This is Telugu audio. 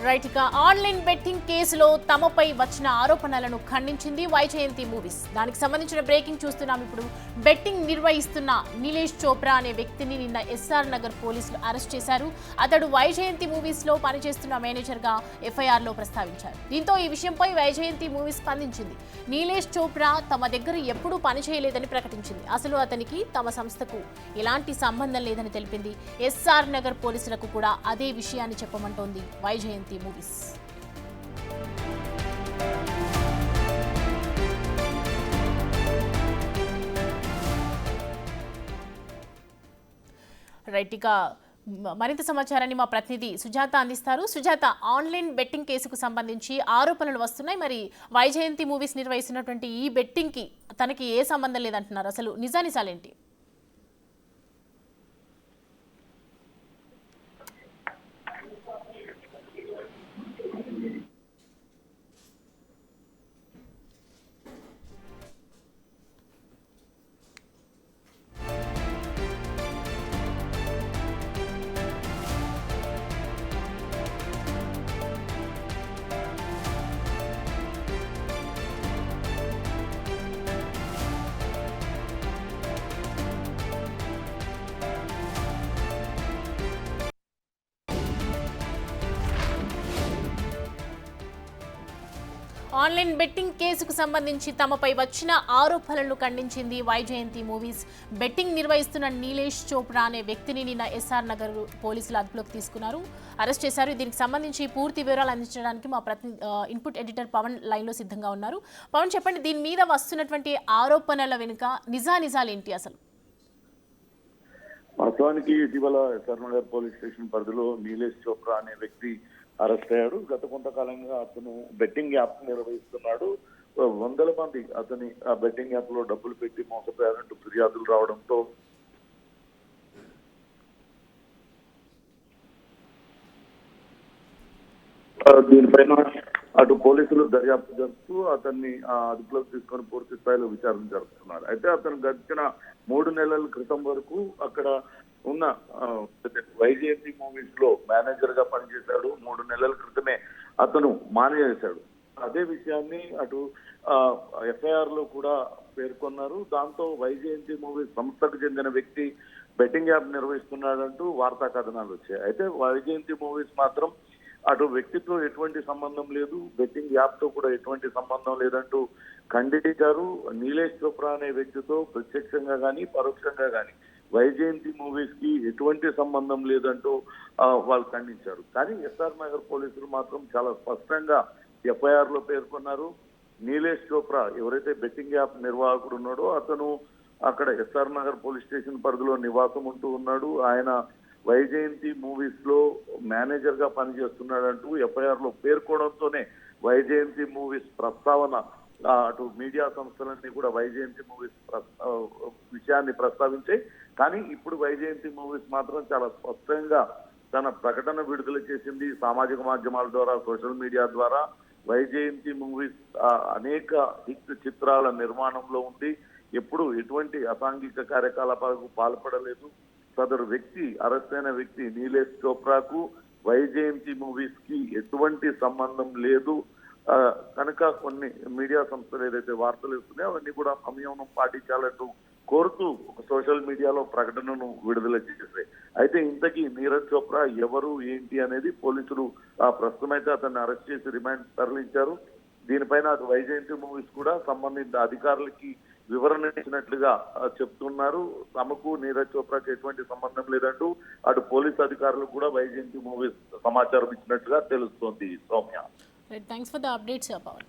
రైట్ గా ఆన్లైన్ బెట్టింగ్ కేసులో తమపై వచ్చిన ఆరోపణలను ఖండించింది వైజయంతి మూవీస్. దానికి సంబంధించిన బ్రేకింగ్ చూస్తున్నాం ఇప్పుడు. బెట్టింగ్ నిర్వహిస్తున్న నీలేష్ చోప్రా అనే వ్యక్తిని నిన్న ఎస్ఆర్ నగర్ పోలీసులు అరెస్ట్ చేశారు. అతడు వైజయంతి మూవీస్ లో పనిచేస్తున్న మేనేజర్ గా ఎఫ్ఐఆర్ లో ప్రస్తావించారు. దీంతో ఈ విషయంపై వైజయంతి మూవీస్ స్పందించింది. నీలేష్ చోప్రా తమ దగ్గర ఎప్పుడూ పనిచేయలేదని ప్రకటించింది. అసలు అతనికి తమ సంస్థకు ఎలాంటి సంబంధం లేదని తెలిపింది. ఎస్ఆర్ నగర్ పోలీసులకు కూడా అదే విషయాన్ని చెప్పమంటోంది వైజయంతి మూవీస్. రైట్, ఇక మరింత సమాచారాన్ని మా ప్రతినిధి సుజాత అందిస్తారు. సుజాత, ఆన్లైన్ బెట్టింగ్ కేసుకు సంబంధించి ఆరోపణలు వస్తున్నాయి. మరి వైజయంతి మూవీస్ నిర్వహిస్తున్నటువంటి ఈ బెట్టింగ్ కి తనకి ఏ సంబంధం లేదంటున్నారు. అసలు నిజానిజాలేంటి? ఆన్లైన్ బెట్టింగ్ కేసుకు సంబంధించి తమపై వచ్చిన ఆరోపణలను ఖండించింది వైజయంతి మూవీస్. బెట్టింగ్ నిర్వహిస్తున్న నీలేష్ చోప్రా అనే వ్యక్తిని నిన్న ఎస్ఆర్ నగర్ పోలీసులు అదుపులోకి తీసుకున్నారు, అరెస్ట్ చేశారు. దీనికి సంబంధించి పూర్తి వివరాలు అందించడానికి మా ఇన్పుట్ ఎడిటర్ పవన్ లైన్లో సిద్ధంగా ఉన్నారు. పవన్, చెప్పండి, దీని మీద వస్తున్నటువంటి ఆరోపణల వెనుక నిజానిజాలేంటి అసలు? వాస్తవానికి ఇటీవల ఎస్ఆర్ నగర్ పోలీస్ స్టేషన్ పరిధిలో నీలేష్ చోప్రా అనే వ్యక్తి అరెస్ట్ అయ్యాడు. గత కొంతకాలంగా అతను బెట్టింగ్ యాప్ నిర్వహిస్తున్నాడు. వందల మంది అతని ఆ బెట్టింగ్ యాప్ లో డబ్బులు పెట్టి మోసపోయారంటూ ఫిర్యాదులు రావడంతో దీనిపైన అటు పోలీసులు దర్యాప్తు జరుపుతూ అతన్ని అదుపులోకి తీసుకొని పూర్తి స్థాయిలో విచారణ జరుపుతున్నారు. అయితే అతను గడిచిన 3 నెలల క్రితం వరకు అక్కడ ఉన్న వైజయంతి మూవీస్ లో మేనేజర్ గా పనిచేశాడు. 3 నెలల క్రితమే అతను మానేశాడు. అదే విషయాన్ని అటు ఎఫ్ఐఆర్ లో కూడా పేర్కొన్నారు. దాంతో వైజయంతి మూవీస్ సంస్థకు చెందిన వ్యక్తి బెట్టింగ్ యాప్ నిర్వహిస్తున్నాడంటూ వార్తా కథనాలు వచ్చాయి. అయితే వైజయంతి మూవీస్ మాత్రం అటు వ్యక్తితో ఎటువంటి సంబంధం లేదు, బెట్టింగ్ యాప్ తో కూడా ఎటువంటి సంబంధం లేదంటూ ఖండించారు. నీలేష్ చోప్రా అనే వ్యక్తితో ప్రత్యక్షంగా గానీ పరోక్షంగా గానీ వైజయంతి మూవీస్ కి ఎటువంటి సంబంధం లేదంటూ వాళ్ళు ఖండించారు. కానీ ఎస్ఆర్ నగర్ పోలీసులు మాత్రం చాలా స్పష్టంగా ఎఫ్ఐఆర్ లో పేర్కొన్నారు. నీలేష్ చోప్రా ఎవరైతే బెట్టింగ్ యాప్ నిర్వాహకుడు ఉన్నాడో అతను అక్కడ ఎస్ఆర్ నగర్ పోలీస్ స్టేషన్ పరిధిలో నివాసం ఉంటూ ఉన్నాడు. ఆయన వైజయంతి మూవీస్ లో మేనేజర్ గా పనిచేస్తున్నాడంటూ ఎఫ్ఐఆర్ లో పేర్కోవడంతోనే వైజయంతి మూవీస్ ప్రస్తావన అటు మీడియా సంస్థలన్నీ కూడా వైజయంతి మూవీస్ విషయాన్ని ప్రస్తావించాయి. కానీ ఇప్పుడు వైజయంతి మూవీస్ మాత్రం చాలా స్పష్టంగా తన ప్రకటన విడుదల చేసింది. సామాజిక మాధ్యమాల ద్వారా, సోషల్ మీడియా ద్వారా వైజయంతి మూవీస్ అనేక హిట్ చిత్రాల నిర్మాణంలో ఉంది, ఎప్పుడు ఎటువంటి అసాంఘిక కార్యకలాపాలకు పాల్పడలేదు. సదరు వ్యక్తి, అరెస్ట్ అయిన వ్యక్తి నీలేష్ చోప్రాకు వైజయంతి మూవీస్ కి ఎటువంటి సంబంధం లేదు కనుక కొన్ని మీడియా సంస్థలు ఏదైతే వార్తలు ఇస్తున్నాయో అవన్నీ కూడా సంయమనం పాటించాలంటూ కోరుతూ సోషల్ మీడియాలో ప్రకటనను విడుదల చేశాయి. అయితే ఇంతకీ నీరజ్ చోప్రా ఎవరు ఏంటి అనేది పోలీసులు ప్రస్తుతమైతే అతన్ని అరెస్ట్ చేసి రిమాండ్ తరలించారు. దీనిపైన అటు వైజయంతి మూవీస్ కూడా సంబంధిత అధికారులకి వివరణ ఇచ్చినట్లుగా చెప్తున్నారు. తమకు నీరజ్ చోప్రాకి ఎటువంటి సంబంధం లేదంటూ అటు పోలీసు అధికారులు కూడా వైజయంతి మూవీస్ సమాచారం ఇచ్చినట్లుగా తెలుస్తోంది. Soumya, thanks for the updates Pawan.